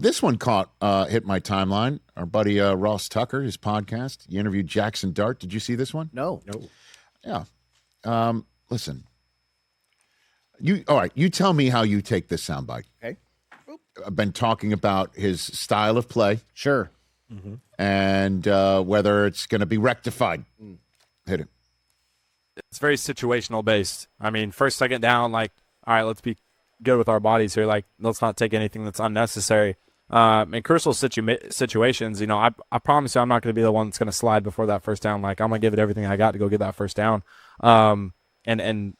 This one hit my timeline. Our buddy Ross Tucker, his podcast. You interviewed Jaxson Dart. Did you see this one? No. Yeah. Listen. All right. You tell me how you take this soundbite. Okay. I've been talking about his style of play. Sure. Mm-hmm. And whether it's going to be rectified. Hit it. It's very situational based. I mean, first, second down, like, all right, let's be good with our bodies here. Like, let's not take anything that's unnecessary. In crucial situations, you know, I promise you I'm not going to be the one that's going to slide before that first down. Like, I'm going to give it everything I got to go get that first down. And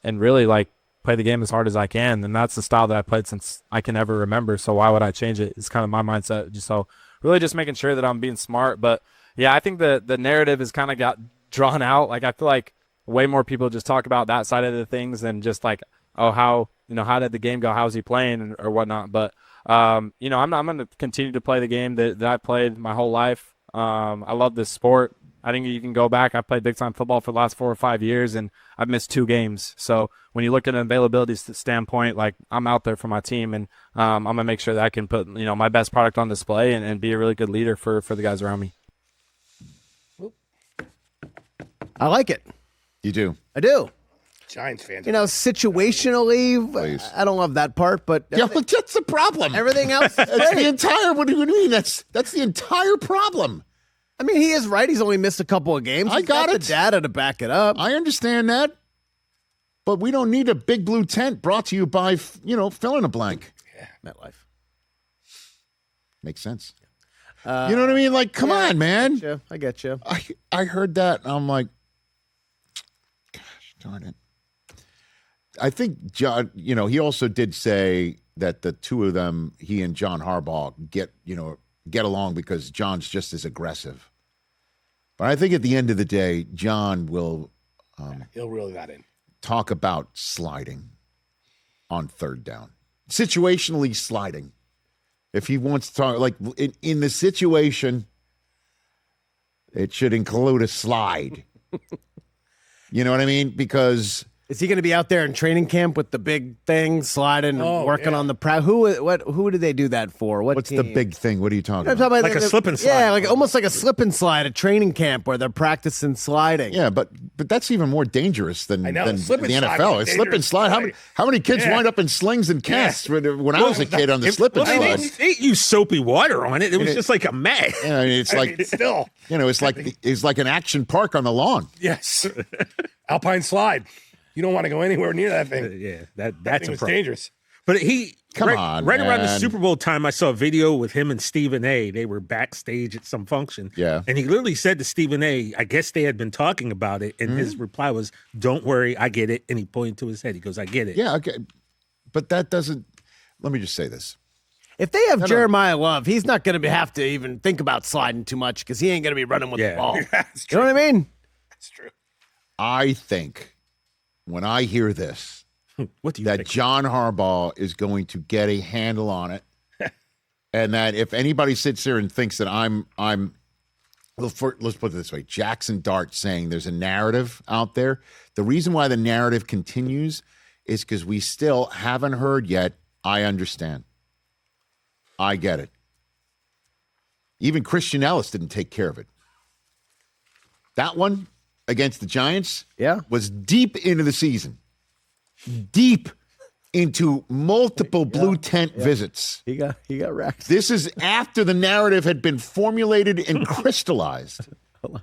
really, like, play the game as hard as I can. And that's the style that I played since I can ever remember. So why would I change it? It's kind of my mindset. So really just making sure that I'm being smart. But, yeah, I think the narrative has kind of got drawn out. Like, I feel like way more people just talk about that side of the things than just like, oh, how did the game go? How's he playing or whatnot? But, I'm going to continue to play the game that I played my whole life. I love this sport. I think you can go back. I played big-time football for the last 4 or 5 years, and I've missed 2 games. So when you look at an availability standpoint, like, I'm out there for my team, and I'm going to make sure that I can put, my best product on display and be a really good leader for the guys around me. I like it. You do? I do. Giants fans. Situationally, Please. I don't love that part, but Yeah, but that's the problem. everything else is That's the great. entire. What do you mean? That's the entire problem. I mean, he is right. He's only missed a couple of games. I He's got the it. data to back it up. I understand that, but we don't need a big blue tent brought to you by fill in a blank. MetLife. Makes sense. You know what I mean? Like, come on, man. I get you. I heard that, and I'm like, gosh, darn it. I think John, he also did say that the two of them, he and John Harbaugh, get along because John's just as aggressive. But I think at the end of the day, John will He'll reel that in. talk about sliding on third down, situationally sliding. If he wants to talk, like in the situation, it should include a slide. You know what I mean? Because Is he going to be out there in training camp with the big thing, sliding, and working on the Who did they do that for? what's the big thing? What are you talking I'm about? talking about Like a slip and slide. Yeah, like almost like a slip and slide at training camp where they're practicing sliding. Yeah, but that's even more dangerous than I know, the slip and slide NFL. is A slip and dangerous. slide. How many kids Yeah. wind up in slings and casts when I was a kid on the slip and Well, slide? they didn't use soapy water on it. It was just like a mat. Yeah, I mean, it's like still. it's like an action park on the lawn. Yes. Alpine slide. You don't want to go anywhere near that thing. Yeah, That that's thing a was problem. dangerous. But Come right, on, right around the man. Super Bowl time, I saw a video with him and Stephen A. They were backstage at some function. Yeah. And he literally said to Stephen A., I guess they had been talking about it, and his reply was, "Don't worry, I get it." And he pointed to his head. He goes, "I get it." Yeah, okay. But that doesn't let me just say this. If they have Jeremiah Love, he's not going to have to even think about sliding too much because he ain't going to be running with the ball. That's You know true. what I mean? That's true. I think when I hear this, What do you that think? John Harbaugh is going to get a handle on it, and that if anybody sits here and thinks that let's put it this way, Jaxson Dart saying there's a narrative out there. The reason why the narrative continues is because we still haven't heard yet. I understand. I get it. Even Christian Ellis didn't take care of it. That one against the Giants was deep into the season. Deep into multiple blue tent visits. He got wrecked. This is after the narrative had been formulated and crystallized.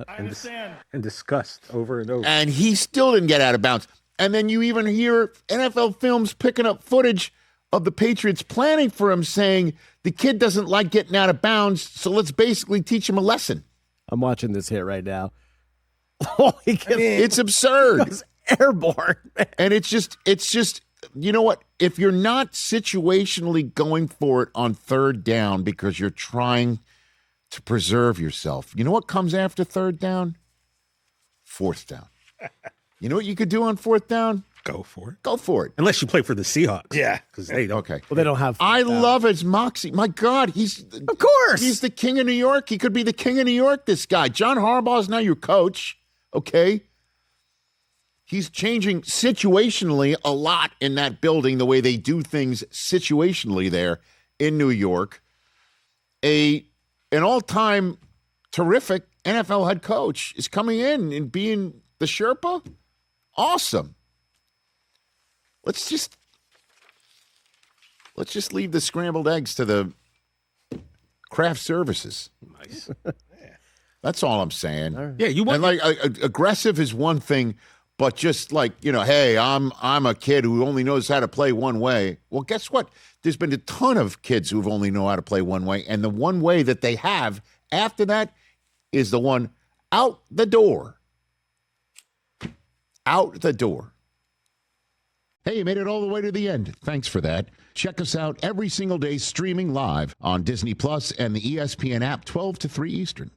I understand. And discussed over and over. And he still didn't get out of bounds. And then you even hear NFL Films picking up footage of the Patriots planning for him, saying the kid doesn't like getting out of bounds, so let's basically teach him a lesson. I'm watching this hit right now. Oh, It's absurd. It's airborne. And it's just, you know what? If you're not situationally going for it on third down because you're trying to preserve yourself, you know what comes after third down? Fourth down. You know what you could do on fourth down? Go for it. Go for it. Unless you play for the Seahawks. Yeah. Because they don't. Okay. Well, they don't have. I love his moxie. My God, Of course. he's the king of New York. He could be the king of New York, this guy. John Harbaugh is now your coach, okay? He's changing situationally a lot in that building, the way they do things situationally there in New York. an all-time terrific NFL head coach is coming in and being the Sherpa. Awesome. Let's just leave the scrambled eggs to the craft services. Nice. That's all I'm saying. Right. Yeah, you want And aggressive is one thing, but just like, hey, I'm a kid who only knows how to play one way. Well, guess what? There's been a ton of kids who've only know how to play one way, and the one way that they have after that is the one out the door. Out the door. Hey, you made it all the way to the end. Thanks for that. Check us out every single day streaming live on Disney Plus and the ESPN app 12 to 3 Eastern.